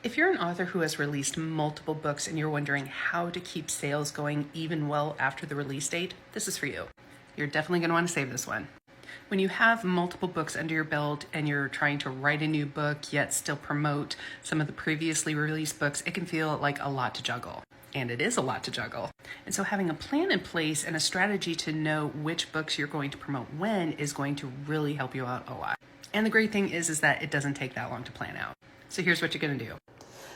If you're an author who has released multiple books and you're wondering how to keep sales going even well after the release date, this is for you. You're definitely going to want to save this one. When you have multiple books under your belt and you're trying to write a new book yet still promote some of the previously released books, it can feel like a lot to juggle. And it is a lot to juggle. And so having a plan in place and a strategy to know which books you're going to promote when is going to really help you out a lot. And the great thing is that it doesn't take that long to plan out. So here's what you're going to do.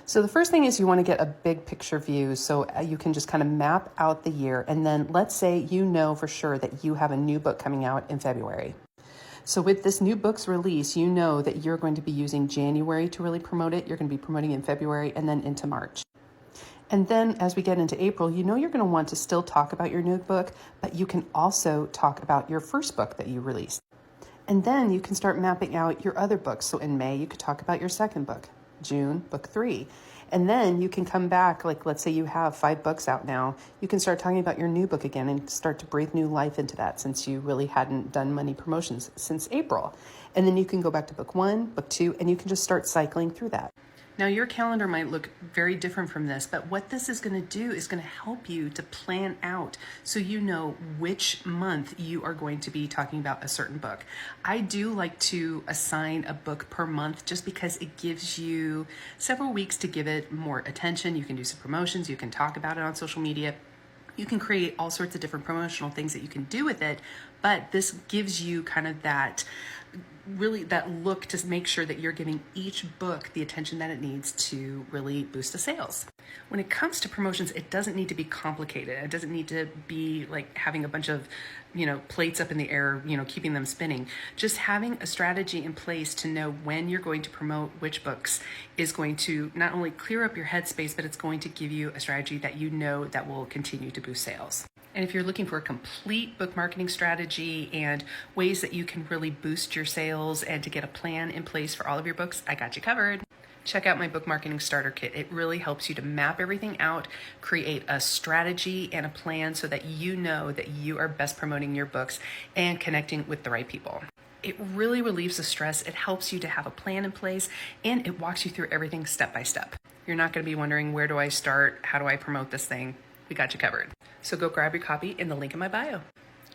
So the first thing is you want to get a big picture view so you can just kind of map out the year. And then let's say you know for sure that you have a new book coming out in February. So with this new book's release, you know that you're going to be using January to really promote it. You're going to be promoting in February and then into March. And then as we get into April, you know you're going to want to still talk about your new book, but you can also talk about your first book that you released. And then you can start mapping out your other books. So in May, you could talk about your second book, June, book 3. And then you can come back, like let's say you have 5 books out now, you can start talking about your new book again and start to breathe new life into that since you really hadn't done many promotions since April. And then you can go back to book 1, book 2, and you can just start cycling through that. Now your calendar might look very different from this, but what this is going to do is going to help you to plan out so you know which month you are going to be talking about a certain book. I do like to assign a book per month just because it gives you several weeks to give it more attention. You can do some promotions, you can talk about it on social media. You can create all sorts of different promotional things that you can do with it, but this gives you kind of that look to make sure that you're giving each book the attention that it needs to really boost the sales. When it comes to promotions, it doesn't need to be complicated. It doesn't need to be like having a bunch of, plates up in the air, keeping them spinning. Just having a strategy in place to know when you're going to promote which books is going to not only clear up your headspace, but it's going to give you a strategy that you know that will continue to boost sales. And if you're looking for a complete book marketing strategy and ways that you can really boost your sales and to get a plan in place for all of your books, I got you covered. Check out my book marketing starter kit. It really helps you to map everything out, create a strategy and a plan so that you know that you are best promoting your books and connecting with the right people. It really relieves the stress. It helps you to have a plan in place and it walks you through everything step by step. You're not going to be wondering, where do I start? How do I promote this thing? We got you covered. So go grab your copy in the link in my bio.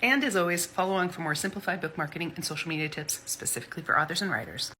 And as always, follow along for more simplified book marketing and social media tips specifically for authors and writers.